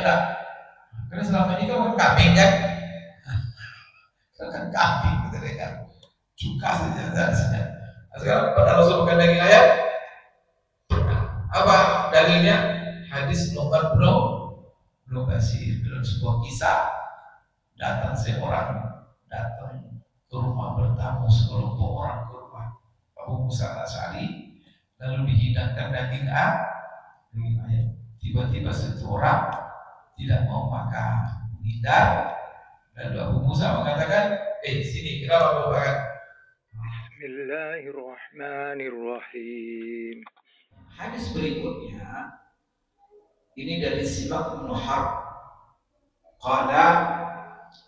enggak. Karena selama ini kan kambing kan, kan kambing gitu kan, cuka saja seharusnya. Nah, sekarang pernah Rasul makan daging ayam? Apa dalilnya? Hadis Nu'man bin Bashir dalam sebuah kisah, datang datang ke rumah bertamu sekelompok orang ke rumah Abu Musa al-Asy'ari, lalu dihidangkan daging ayam. Tiba-tiba satu orang tidak mau makan, menghindar. Lalu Abu Musa mengatakan, sini, kenapa mau makan? Bismillahirrahmanirrahim. Hadis berikutnya ini dari Simak bin Harb. Qala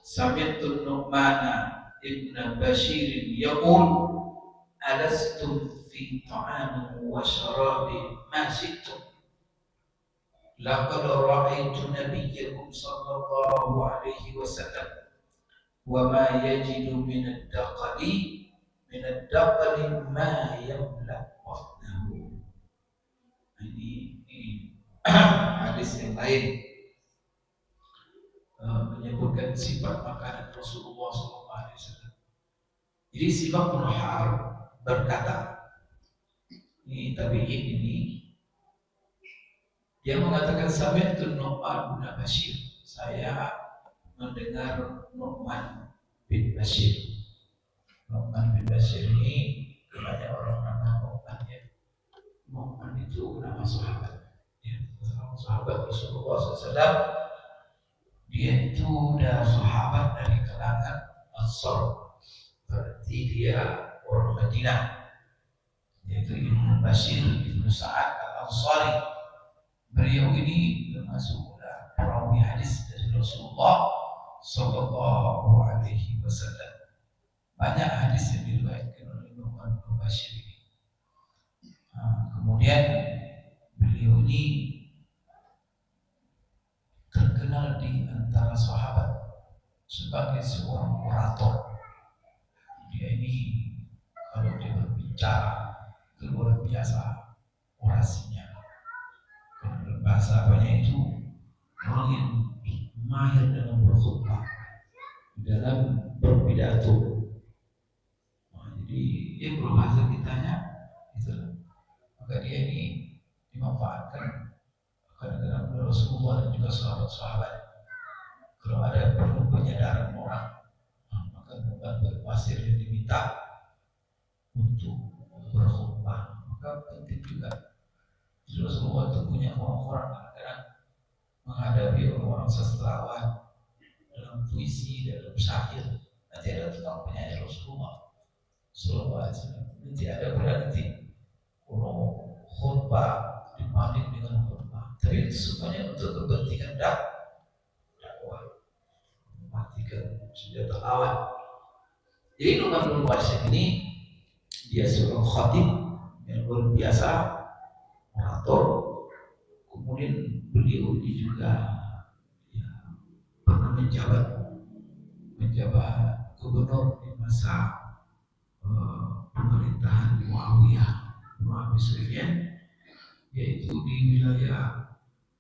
sami'tu Nu'mana ibn Bashir yaqul alastum fi ta'amin wa syarabin ma syi'tum. Laqad ra'aytu nabiyyakum sallallahu alaihi wasallam wa ma yajidu min ad-daqali ma yamla batnahu. Ini hadis yang lain menyebutkan sifat makanan Rasulullah SAW. Jadi Simak bin Harb berkata, ini tabi'in ini, dia mengatakan sami'tu Nu'man bin Bashir, saya mendengar Nu'man bin Bashir. Nu'man bin Bashir ini banyak orang nama Nu'man ya. Nu'man itu nama sahabat ya, sahabat Rasulullah SAW. Dia itu udah sahabat dari kalangan Ansar, berarti dia orang Madinah, yaitu Ibnu Bashir Ibnu Sa'ad al-Ansari. Beliau ini termasuk perawi hadis dari Rasulullah Sallallahu Alaihi Wasallam. Banyak hadis yang diriwayatkan oleh Nu'man bin Bashir ini. Kemudian beliau ini terkenal di antara sahabat sebagai seorang orator. Dia ini kalau dia berbicara itu luar biasa orasinya. Kalau bahasa apanya itu orang yang mahir dalam berkhutbah, dalam berpidato. Jadi dia berbahasa kitanya itu, maka dia ini dimanfaatkan kadang-kadang oleh Rasulullah dan juga sahabat-sahabat. Kalau ada perlu penyadaran orang, maka bukan berpasir yang diminta untuk berkhutbah, maka penting juga. Jadi Rasulullah itu punya orang-orang kadang-kadang menghadapi orang-orang sastrawan dalam puisi, dalam syair. Nanti ada tukang penyanyi Rasulullah Sallallahu Alaihi Wasallam. Nanti ada berarti kalau khutbah dibanding dengan khutbah, tapi itu semuanya untuk kepentingan dakwah, mematikan senjata lawan. Jadi Nu'man bin Bashir ini dia seorang khatib yang luar biasa, orator. Kemudian beliau ini juga pernah menjabat gubernur di masa pemerintahan Muawiyah bin Abi Sufyan, yaitu di wilayah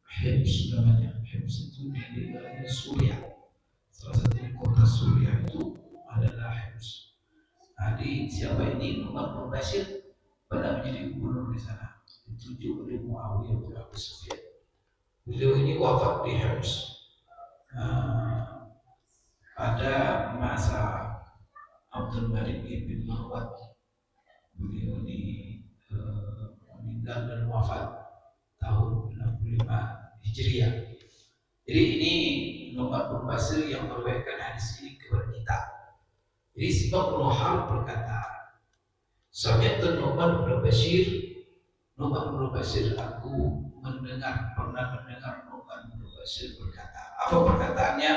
Hims namanya. Hims itu di wilayah Suriah. Salah satu kota Suriah itu adalah Hims. Jadi siapa ini? Nu'man bin Bashir pernah menjadi gubernur di sana, ditunjuk oleh Muawiyah bin Abi Sufyan. Beliau ini wafat di Hims pada masa Abdul Malik bin Marwan. Beliau ini meninggal dan wafat tahun 65 Hijriah. Jadi ini Nu'man bin Bashir yang meriwayatkan hadis ini kepada kita. Jadi Simak bin Harb berkata, sami'tu Nu'man bin Bashir, Nu'man bin Bashir, aku pernah mendengar Nu'man bin Bashir berkata. Apa perkataannya?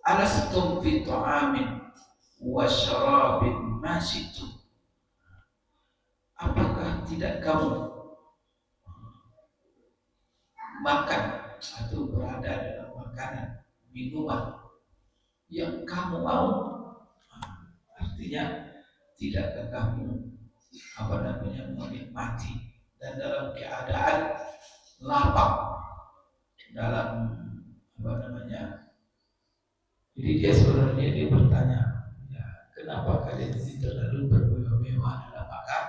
Alastum fi ta'amin wa syarabin ma syi'tum. Apakah tidak kamu makan atau berada dalam makanan, minuman yang kamu mau? Artinya tidakkah kamu menikmati dan dalam keadaan lapang, dalam apa namanya. Jadi dia sebenarnya dia bertanya, ya, kenapa kalian ini terlalu bermewah-mewah dalam makan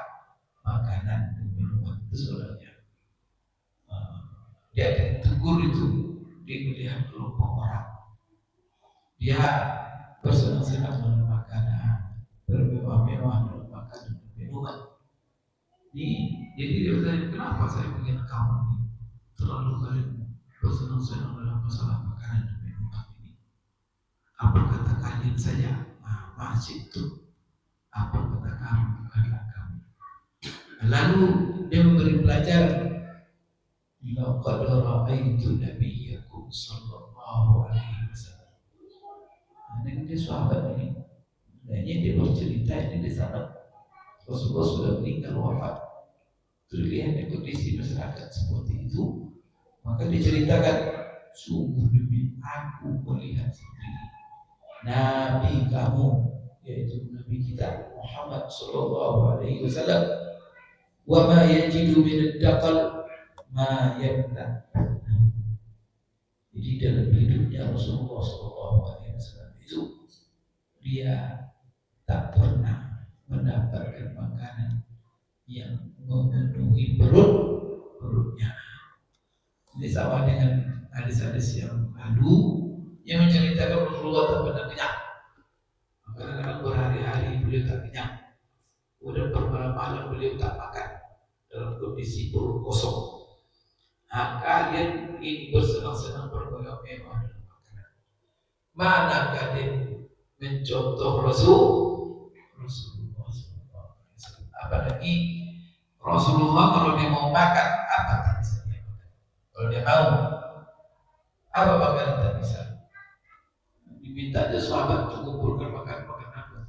makanan dan minuman itu sebenarnya. Dia tegur itu, dia melihat kelompok orang. Dia bersenang-senang dalam makanan, bermewah-mewah dalam makanan dan minuman. Jadi dia bertanya, kenapa saya ingin kamu ini terlalu kalian bersenang-senang dalam masalah makanan dan minuman ini? Apa kata kalian saja? Masjid itu apa kata kamu? Lalu dia memberi pelajaran. Laqad ra'aitu nabiyyakum sallallahu alaihi wasallam. Ini dia sahabat ini. Sebenarnya dia bercerita ini di sana Rasulullah sudah meninggal wafat. Terlihat kondisi masyarakat seperti itu. Maka diceritakan, sungguh demi aku melihat sendiri Nabi kamu, yaitu Nabi kita Muhammad sallallahu alaihi wasallam, wa ma yajidu min ad-daqal ma yamla. Jadi dalam hidupnya Rasulullah sallallahu alaihi wasallam itu dia tak pernah mendapatkan makanan yang memenuhi perutnya. Ini sama dengan hadis-hadis yang lalu yang menceritakan Rasulullah tak pernah kenyang. Kadang-kadang berhari-hari beliau tak kenyang, kemudian bermalam-malam beliau tak makan dalam kondisi perut kosong. Kalian ini bersenang-senang bermewah-mewah dalam makanan. Mana kalian mencontoh Rasulullah SAW? Apalagi Rasulullah kalau dia mau makan apa tak bisa dia makan. Kalau dia mau apa makanan tak bisa. Diminta aja sahabat untuk kumpulkan makanan apa.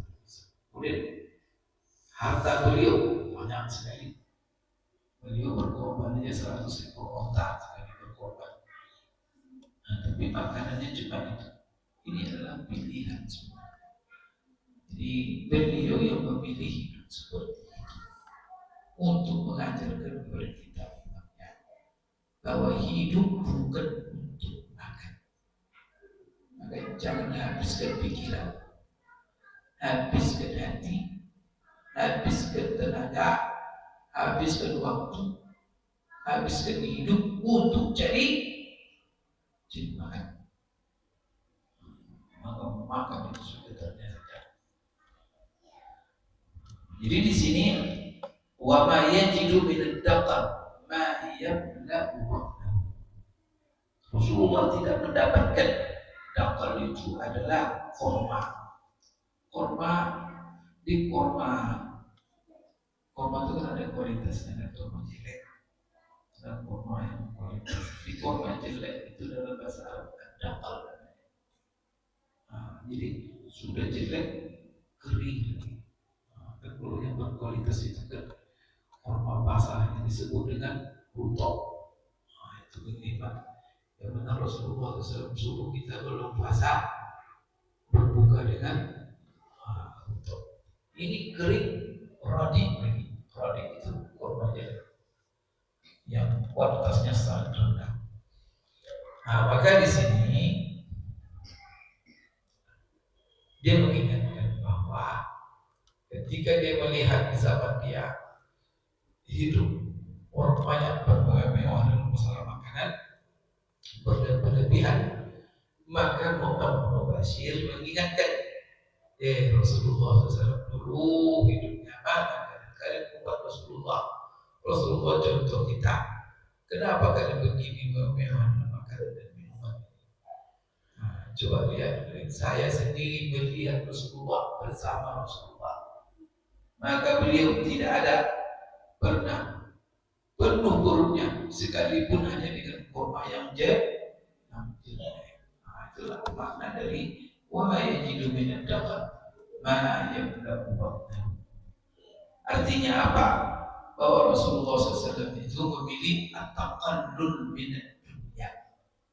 Kemudian harta beliau banyak sekali. Beliau berkorban aja 100 ekor onta sekali berkorban. Tapi makanannya cuma itu. Ini adalah pilihan semua. Jadi beliau yang memilih hidup seperti itu untuk mengajarkan kepada kita bahwa hidup bukan untuk makan. Maka jangan habiskan pikiran, habiskan hati, habiskan tenaga, habiskan waktu, habiskan hidup untuk jadi makan. Maka makan itu sudah ternyata. Jadi di sini wa ma yajidu min ad-daqal ma yamla'u. Rasulullah tidak mendapatkan daqal itu adalah korma. Korma itu kan ada kualitasnya, ada korma jelek, ada korma yang kualitas. Di korma jelek itu dalam bahasa Arab daqal. Jadi sudah jelek kering lagi. Kalau yang berkualitas itu kan korma basah yang disebut dengan rutok. Itu nikmat. Yang benar Rasulullah SAW suruh kita belum puasa berbuka dengan rutok. Ini kering, rodik lagi. Rodik itu korma jelek yang kualitasnya sangat rendah. Maka di sini dia mengingatkan bahwa ketika dia melihat di zaman dia hidup orang banyak bermewah dalam masalah makanan berlebihan, maka Muhammad Bashir mengingatkan Rasulullah SAW dulu hidupnya mana kalian buat Rasulullah contoh kita, kenapa kalian begini mewah dalam makanan dan minuman? Coba lihat, saya sendiri melihat Rasulullah bersama Rasulullah, maka beliau tidak ada pernah penuh perutnya sekalipun hanya dengan kurma yang jelek. Itulah makna dari wa yajidu min ad-daqal ma yamla'u batnahu. Artinya apa? Bahwa Rasulullah SAW itu memilih at-taqallul min ad-dunya.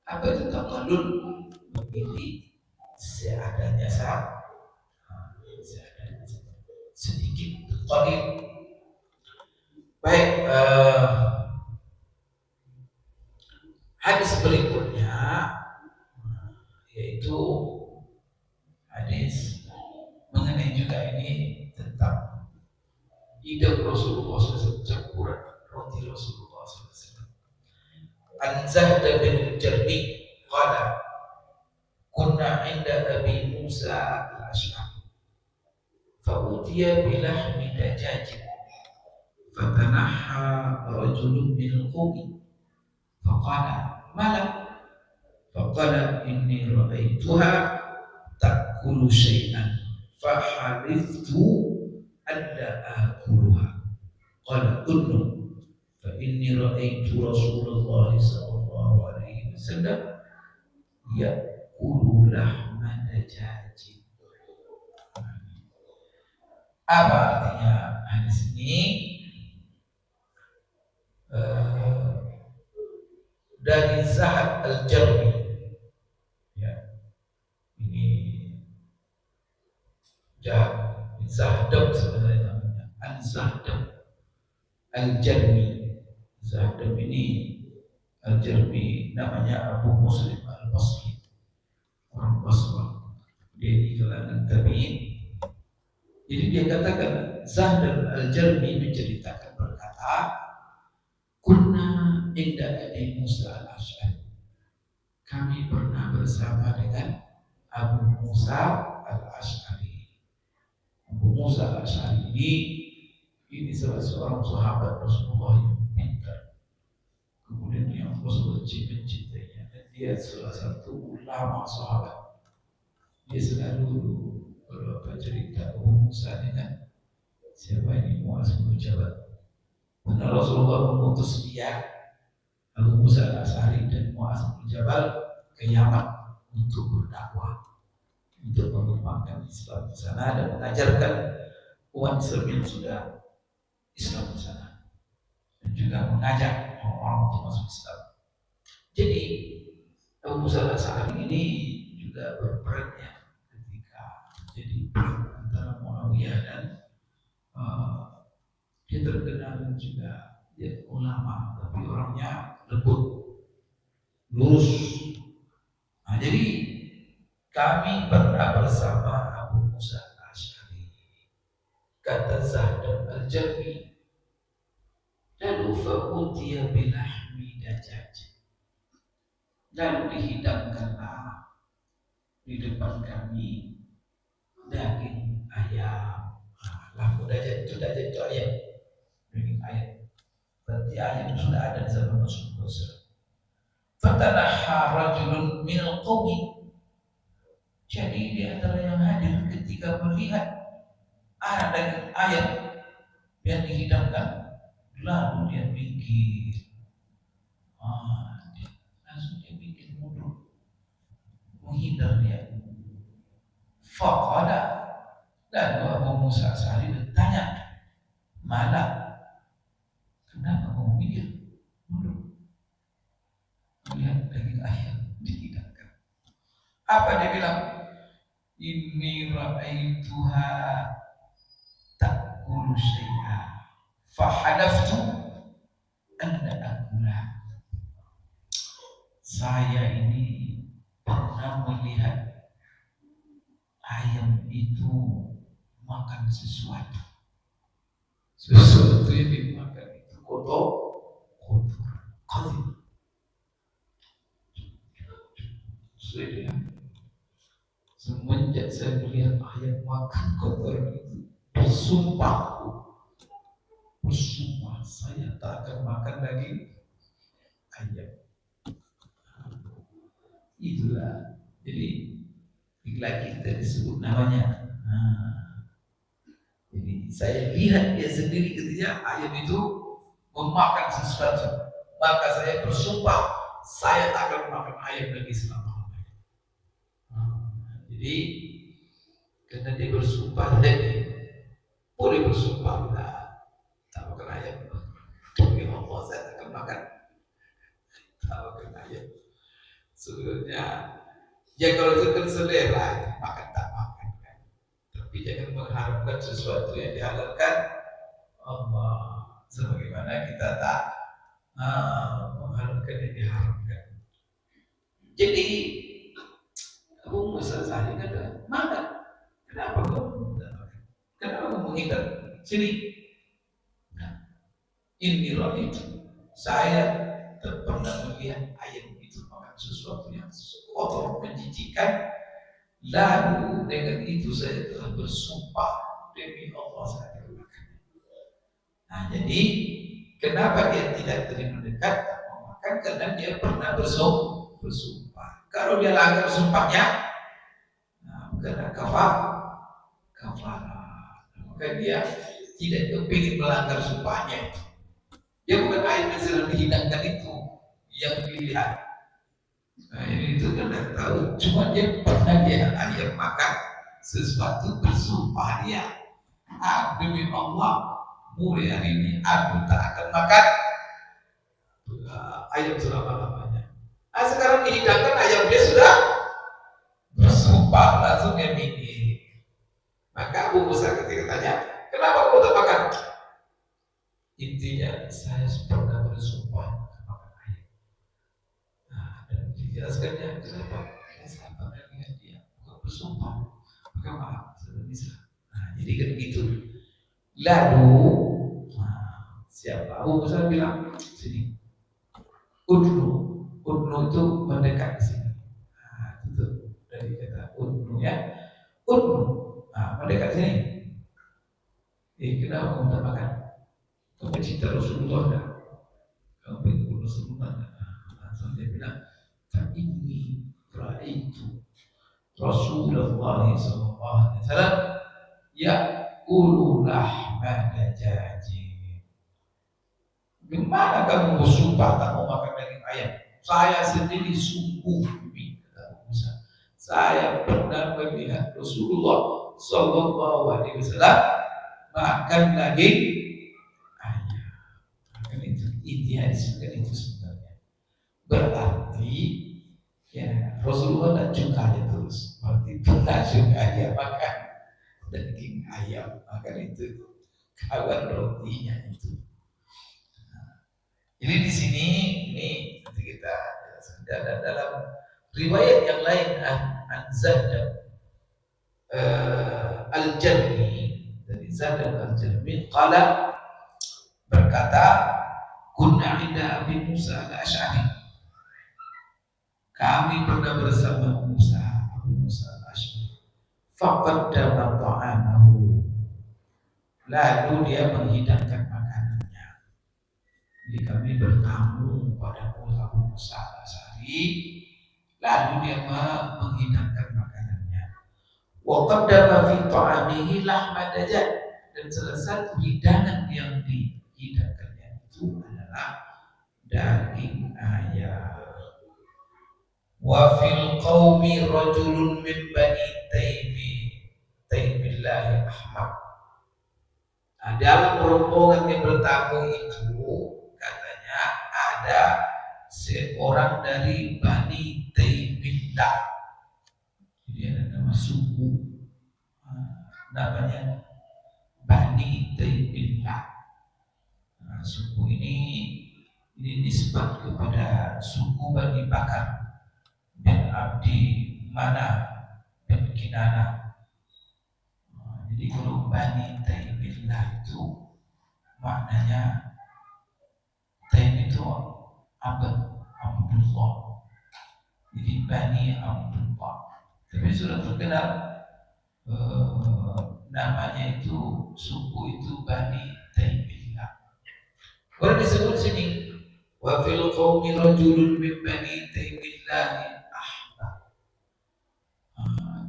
Apa itu taqallul? Memilih seadanya saja, sedikit qalil. Baik, Hadis berikutnya yaitu hadis mengenai juga ini tentang hidup Rasulullah SAW, campuran roti Rasulullah SAW. An Zahd bin Jarmi qala kunna inda Abi Musa al-Ash'ari fa'utiya bilahmi dajajin fatanaha rajulun min al-qawmi faqala malak faqala inni ra'aituha ta'kulu syai'an fahaliftu alla akuluha qala kullu fa inni ra'aitu Rasulullah sallallahu alaihi wasallam ya'kulu lahma dajajin. Apa artinya hadis ini? Dari Zahd al-Jarmi, ya, ini Zahdam sebenarnya namanya, Al-Zahdam al-Jarmi. Zahdam ini al-Jarmi namanya Abu Muslim al-Basri, orang Basra. Dia di kalangan tabi'in. Jadi dia katakan, Zahdam al-Jarmi menceritakan berkata, kunna inda Abi Musa al-Ash'ari. Kami pernah bersama dengan Abu Musa al-Ash'ari. Abu Musa al-Ash'ari ini salah seorang sahabat Rasulullah yang pintar. Kemudian yang Rasulullah mencintainya. Dan dia salah satu ulama sahabat. Dia selalu bercerita Abu Musa dengan siapa ini Muaz bin Jabal. Karena Rasulullah mengutus dia, Abu Musa al-Ash'ari dan Muaz bin Jabal ke Yaman untuk berdakwah, untuk mengembangkan Islam di sana dan mengajarkan umat Islam yang sudah Islam di sana, dan juga mengajak orang-orang untuk masuk Islam. Jadi Abu Musa al-Ash'ari ini juga berperan ya ketika jadi perang antara Muawiyah dan dia terkenal juga dia ulama, tapi orangnya lembut, lurus. Nah, jadi kami pernah bersama Abu Musa al-Ash'ari, kata Zahdam al-Jarmi, lalu fa'utiya bilahmi dajaj, lalu dihidangkanlah di depan kami daging ayam. Lahmu dajaj itu ayam, daging ayam. Berarti ayam sudah ada di zaman Rasulullah SAW. Fatanaha rajulun minal qawmi. Jadi di antara yang hadir ketika melihat ada daging ayam yang dihidangkan, lalu dia minggir. Langsung dia minggir mundur, menghindar dia. Faqala, lalu Abu Musa al-Ash'ari bertanya, mana? Kenapa kamu minggir mundur? Melihat daging ayam dihidangkan. Apa dia bilang? Inni ra'aituha ta'kulu syai'a fahalaftu anna akula. Saya ini pernah melihat ayam itu makan sesuatu yang dimakan itu kotor. Semenjak saya melihat ayam makan kotor itu, bersumpah saya tak akan makan daging ayam. Itulah, jadi lagi kita disebut namanya. Jadi saya lihat dia sendiri ketika ayam itu memakan sesuatu, maka saya bersumpah saya tak akan makan ayam lagi selama-lamanya. Jadi karena dia bersumpah, boleh bersumpah tak makan ayam. Demi Allah saya tak akan makan, tak makan ayam. Sebenarnya ya kalau itu kan selera, makan tak makan kan. Tapi jangan mengharapkan sesuatu yang dihalalkan Allah, sebagaimana kita tak mengharapkan yang diharamkan. Jadi Abu Musa Ash'ari kata, mana? Kenapa kau menghindar? Sini. Nah, ini roh itu. Saya pernah melihat ayat itu makan sesuatu yang kotor, menjijikkan. Lalu dengan itu saya telah bersumpah demi Allah saya akan makan. Nah, jadi kenapa dia tidak terima mendekat makan? Karena dia pernah bersumpah. Kalau dia langgar sumpahnya, nah, karena kafarah, maka dia tidak kepingin melanggar sumpahnya. Dia bukan ayat yang sedang dihidangkan itu yang dilihat. Nah, ini itu kan tidak tahu. Cuma dia pernah dia ayat makan sesuatu bersumpah dia. Demi Allah, mulai hari ini aku tak akan makan ayam selama-lamanya. Nah, sekarang dihidangkan ayam dia sudah bersumpah langsung dia minggir. Maka Abu Musa ketika tanya, kenapa kamu tak makan? Intinya saya pernah bersumpah makan ayam. Nah, dan dijelaskannya kenapa saya pernah dengan dia bersumpah. Maka maaf, sudah bisa. Nah, jadi kan begitu. Lalu siapa? Abu Musa bilang sini. Udnu itu mendekat ke sini. Nah, itu dari kata udnu ya. Udnu, mendekat sini. Kenapa kamu tak makan? Kamu cinta Rasulullah enggak? Kamu pengikut Rasulullah enggak? Langsung dia bilang, ini ra'aitu Rasulullah SAW ya'kulu lahma dajaji. Gimana kamu bersumpah tak mau makan daging ayam? Saya sendiri sungguh kata Musa. Saya pernah melihat Rasulullah Sallallahu Alaihi Wasallam makan daging ayam. Makan itu inti hadis itu sebenarnya. Berarti ya Rasulullah dan juga dia terus. Berarti pernah juga dia makan daging ayam. Makan itu kawan rotinya itu. Jadi di sini ini nanti kita jelaskan dalam riwayat yang lain an Zaid al-Jarmi dari Zaid al-Jarmi qala berkata kunna inda Abi Musa al-Asy'ari, kami pernah bersama Abu Musa al-Asy'ari, faqaddama ta'amahu, lalu dia menghidangkan makanannya. Jadi kami bertamu pada Abu Musa al-Asy'ari, lalu dia menghidangkan makanannya. Wa qaddama fi ta'amihi lahma dajjal, dan salah satu hidangan yang dihidangkannya itu adalah daging ayam. Wa fil qaumi rajulun min bani Taimillah Ahmad. Nah, dalam rombongan yang bertamu itu katanya ada seorang dari Bani Taimillah. Jadi ada nama suku, namanya Bani Taimillah. Nah, suku ini nisbat kepada suku Bani Bakar bin Abdi Manaf bin Kinana. Jadi kalau Bani Taimillah itu maknanya Taim itu Abdullah. Jadi Bani Abdullah. Tapi sudah terkenal namanya itu suku itu Bani Taimillah. Baru disebut sini wa fil qaumi rajulun min Bani Taimillah Ahmad.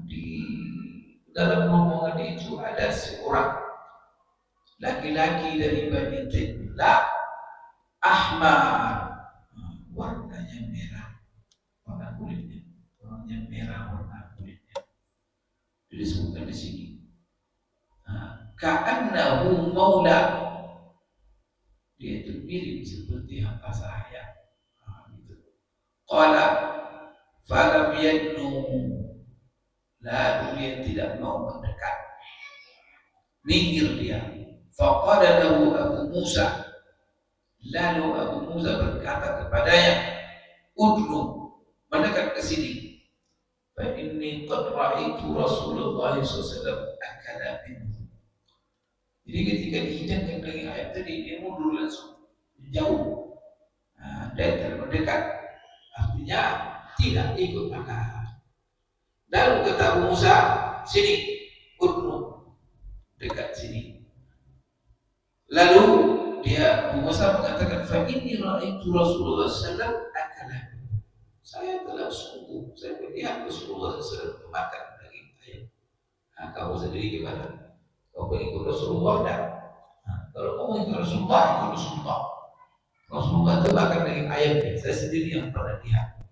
Di dalam rombongan itu ada seorang laki-laki dari Bani Taimillah Ahmad, warnanya merah, warna kulitnya, warnanya merah warna kulitnya. Jadi disebutkan di sini. Ka'annahu maula, dia itu mirip seperti hamba saya. Gitu. Qala falam yadnu, lalu dia tidak mau mendekat, minggir dia. Faqala lahu Abu Musa, lalu Abu Musa berkata kepadanya, udnu, mendekat ke sini. Fa inni qad ra'aitu Rasulullah SAW akala minhu. Jadi ketika dihidangkan daging ayam tadi, dia mundur langsung jauh. Dan mendekat, artinya tidak ikut makan. Lalu kata Abu Musa, sini, udnu, dekat sini. Lalu dia Abu Musa mengatakan, fa inni ra'aitu Rasulullah SAW akala. Saya telah sungguh, saya melihat Rasulullah SAW memakan daging ayam. Kau sendiri gimana? Kau mengikut Rasulullah dan kalau kau mengikut Rasulullah, ikut Rasulullah. Rasulullah itu makan daging ayam. Saya sendiri yang pernah lihat.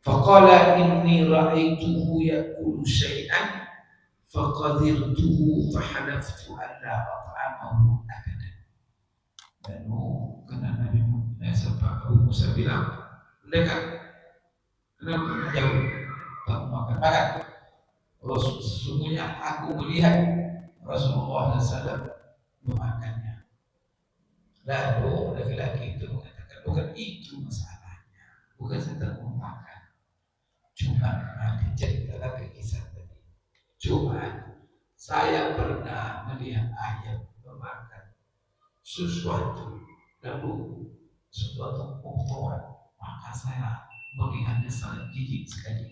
Faqala inni ra'aituhu ya'kulu syai'an faqadirtuhu fahalaftu an la at'amahu abadan. Lalu karena Nabi Abu Musa bilang, mendekat, kenapa jauh, tak makan. Sesungguhnya aku melihat Rasulullah SAW memakannya. Lalu laki-laki itu mengatakan, bukan itu masalahnya, bukan saya tak mau makan. Cuma diceritakan ke kisah tadi. Cuma saya pernah melihat ayam memakan sesuatu, lalu sesuatu kotoran, maka saya melihatnya sangat jijik sekali.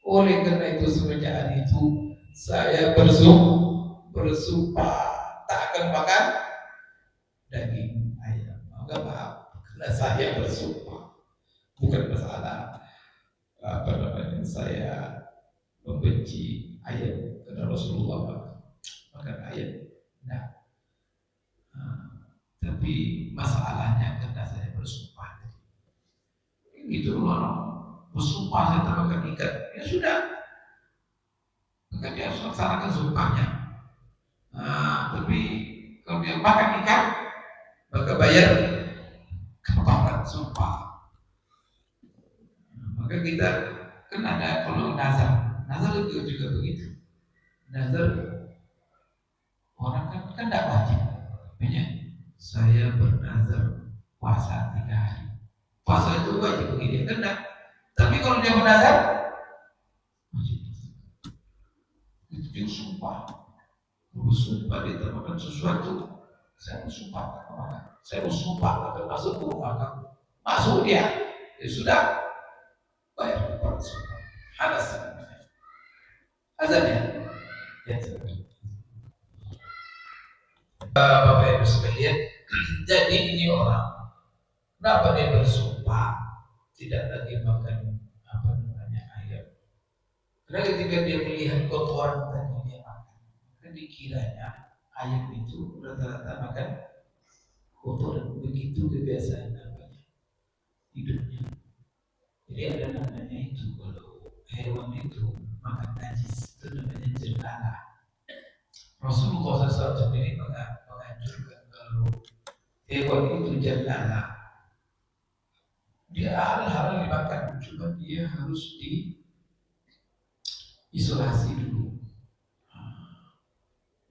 Oleh karena itu semenjak hari itu saya bersumpah tak akan makan daging ayam. Maka maaf, karena saya bersumpah, bukan masalah saya membenci ayam karena Rasulullah makan ayam. Nah, tapi masalahnya karena saya bersumpah. Itu loh, bersumpah saya tak makan ikan. Ya sudah, maka dia harus laksanakan sumpahnya. Tapi kalau dia makan ikan, maka bayar kafarat sumpah. Maka kita kan ada kalau nazar itu juga begitu. Nazar orang kan tidak wajib. Makanya saya bernazar puasa 3 hari. Puasa itu wajib bagi dia, kan? Tapi kalau dia bernazar, wajib. Itu dia sumpah. Bersumpah dia termakan sesuatu. Saya bersumpah akan makan. Saya bersumpah akan masuk ke rumah kamu. Masuk dia, ya sudah. Bayar kepada sumpah. Hadas namanya. Azannya. Ya, Bapak Ibu sekalian, jadi ini orang, kenapa dia bersumpah tidak lagi makan ayam? Karena ketika dia melihat kotoran tadi dia makan, kan dikiranya ayam itu rata-rata makan kotoran, begitu kebiasaan hidupnya. Jadi ada namanya itu, kalau hewan itu makan najis, itu namanya jendala. Rasulullah SAW sendiri menganjurkan kalau hewan itu jendala, dia hal-hal dimakan, cuma dia harus diisolasi dulu.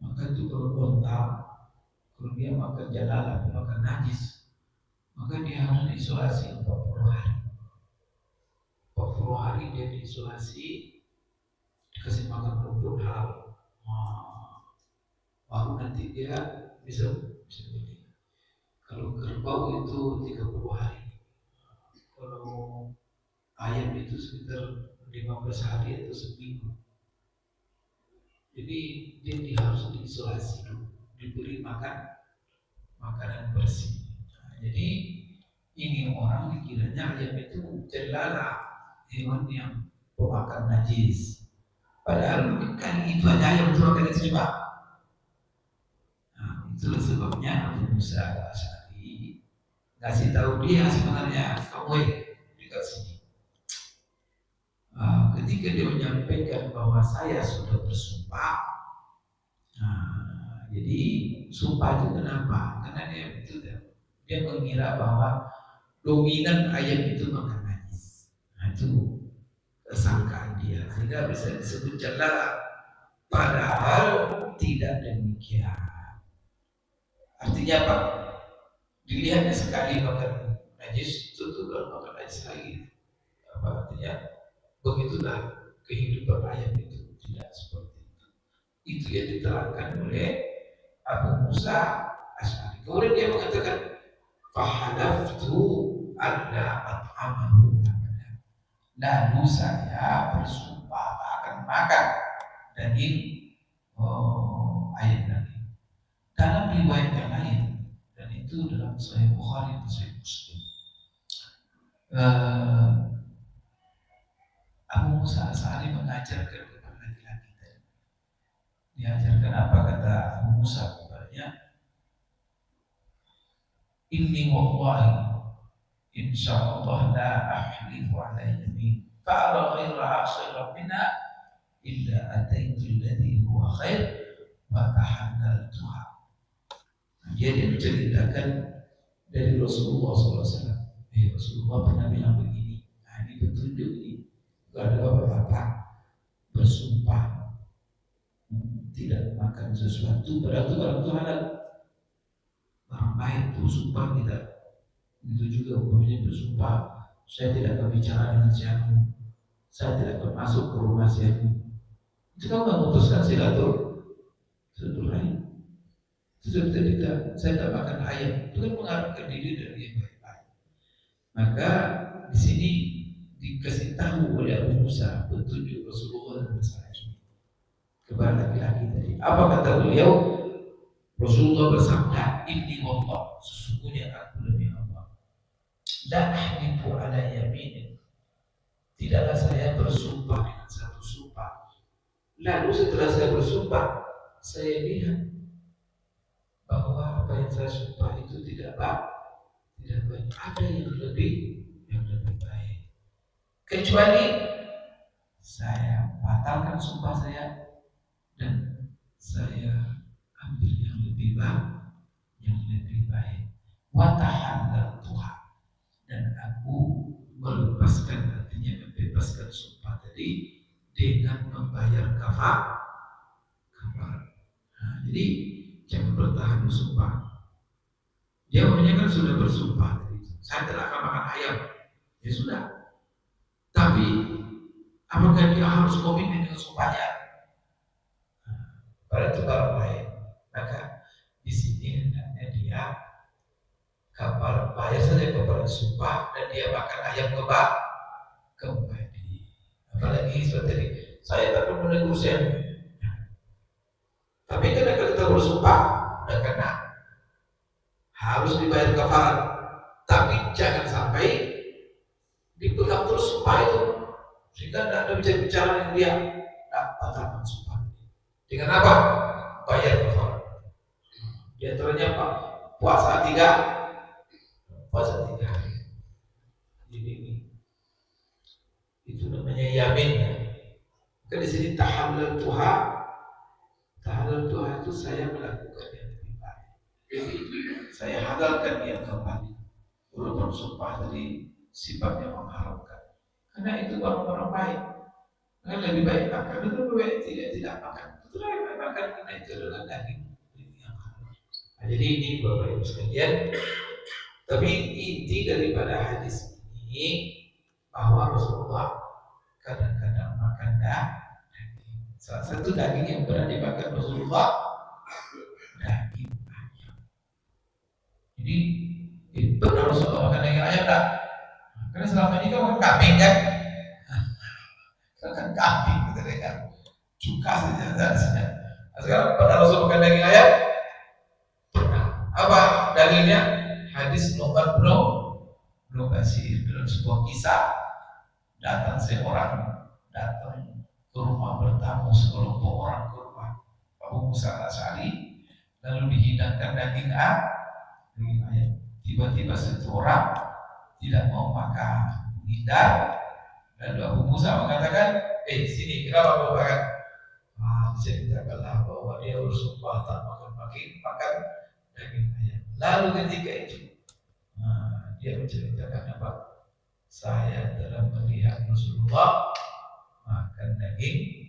Maka itu kalau kontak, kalau dia makan jendala, makan najis, maka dia harus diisolasi 40 hari. 40 hari dia diisolasi, dikasih makan produk halal. Baru nanti dia bisa beli. Kalau kerbau itu 30 hari. Kalau ayam itu sekitar 15 hari atau seminggu. Jadi dia harus diisolasi dulu, diberi makanan bersih. Jadi ini orang dikiranya ayam itu celala, hewan yang pemakan najis. Padahal mungkin kali itu aja ayam itu makan itu juga. Itulah sebabnya Abu Musa al-Asy'ari ngasih tahu dia sebenarnya kamu dekat sini. Ketika dia menyampaikan bahwa saya sudah bersumpah, jadi sumpah itu kenapa? Karena dia mengira bahwa dominan ayam itu makan najis. Itu kesangkaan dia, sehingga bisa disebut jendala. Padahal tidak demikian. Artinya apa? Dilihatnya sekali makan najis, itu kalau makan najis lagi itulah kehidupan ayam itu tidak seperti itu. Itu yang diterangkan oleh Abu Musa Asy'ari. Kemudian dia mengatakan, "Fahalaftu anla at'amahu abada." Lalu saya bersumpah akan makan daging ayam lagi. Dalam riwayat yang lain, dan itu dalam Sahih Bukhari dan Sahih Muslim, Abu Musa Asy'ari mengajarkan kepada laki-laki tadi. Diajarkan apa kata Abu Musa kepadanya? Inni wallahi insyaallah la ahlifu ala yamin fa'ara ghairaha khairan minha illa ataitu alladhi huwa khair wa tahannaltuha. Dia menceritakan dari Rasulullah SAW. Rasulullah pernah bilang begini. Nah, ini petunjuk ini. Kalau ada bapak-bapak bersumpah tidak makan sesuatu, berarti barang itu halal. Barang baik itu sumpah tidak. Itu juga umpamanya bersumpah, saya tidak akan bicara dengan siapa, saya tidak akan masuk ke rumah siapa. Itu kan memutuskan silaturahim. Sudah tidak, saya tidak makan ayam. Itu kan mengharapkan diri dari yang baik-baik. Maka di sini dikasih tahu oleh Abu Musa petunjuk Rasulullah dan masalah ini kepada laki-laki tadi. Apa kata beliau? Rasulullah bersabda, "Inni wallah, sesungguhnya aku demi Allah, la ahlifu ala yaminin." Tidaklah saya bersumpah dengan satu sumpah. Lalu setelah saya bersumpah, saya lihat bahwa apa yang saya sumpah itu tidak baik. Ada yang lebih baik. Kecuali saya batalkan sumpah saya dan saya ambil yang lebih baik. Wa tahannaltuha, dan aku melepaskan, artinya membebaskan sumpah tadi dengan membayar kafarat. Nah, jadi jangan bertahan bersumpah. Dia kan sudah bersumpah tadi, saya tidak akan makan ayam. Ya sudah. Tapi apakah dia harus komitmen dengan sumpahnya? Pada itu barang lain. Maka di sini hendaknya dia bayar saja kepada sumpah dan dia makan ayam kembali. Apalagi seperti ini, saya tak perlu negosiasi. Tapi kalau kita bersumpah, udah kena, harus dibayar kafarat. Tapi jangan sampai dipegang terus sumpah itu, sehingga tidak ada bicara dengan dia. Batalkan sumpah. Dengan apa? Bayar kafarat. Di antaranya apa? Puasa 3 hari. Jadi itu namanya yamin. Maka di sini tahannaltuha itu saya melakukan yang lebih baik. Jadi saya halalkan yang kembali. Walaupun sumpah tadi sifatnya mengharapkan. Karena itu orang-orang baik. Karena lebih baik makan, lebih baik tidak makan. Itu lebih baik makan karena itu adalah daging yang halal. Nah, jadi ini Bapak Ibu sekalian. Tapi inti daripada hadis ini bahwa Rasulullah kadang-kadang makan daging. Salah satu daging yang pernah dimakan Rasulullah, daging ayam. Jadi pernah Rasulullah makan daging ayam tak? Karena selama ini kan makan kambing kan? Kan kambing kita dengar cuka saja. Sekarang pernah Rasulullah makan daging ayam? Pernah. Apa dalilnya? Hadis Nu'man bin Bashir dalam sebuah kisah, datang ke rumah bertamu sekelompok orang ke rumah Abu Musa Asy'ari, lalu dihidangkan daging ayam. Tiba-tiba satu orang tidak mau makan, menghindar. Lalu Abu Musa mengatakan, sini, kenapa mau makan? Ceritakanlah bahwa dia bersumpah tak makan daging ayam. Lalu ketika itu dia menceritakan apa? Saya telah melihat Rasulullah makan daging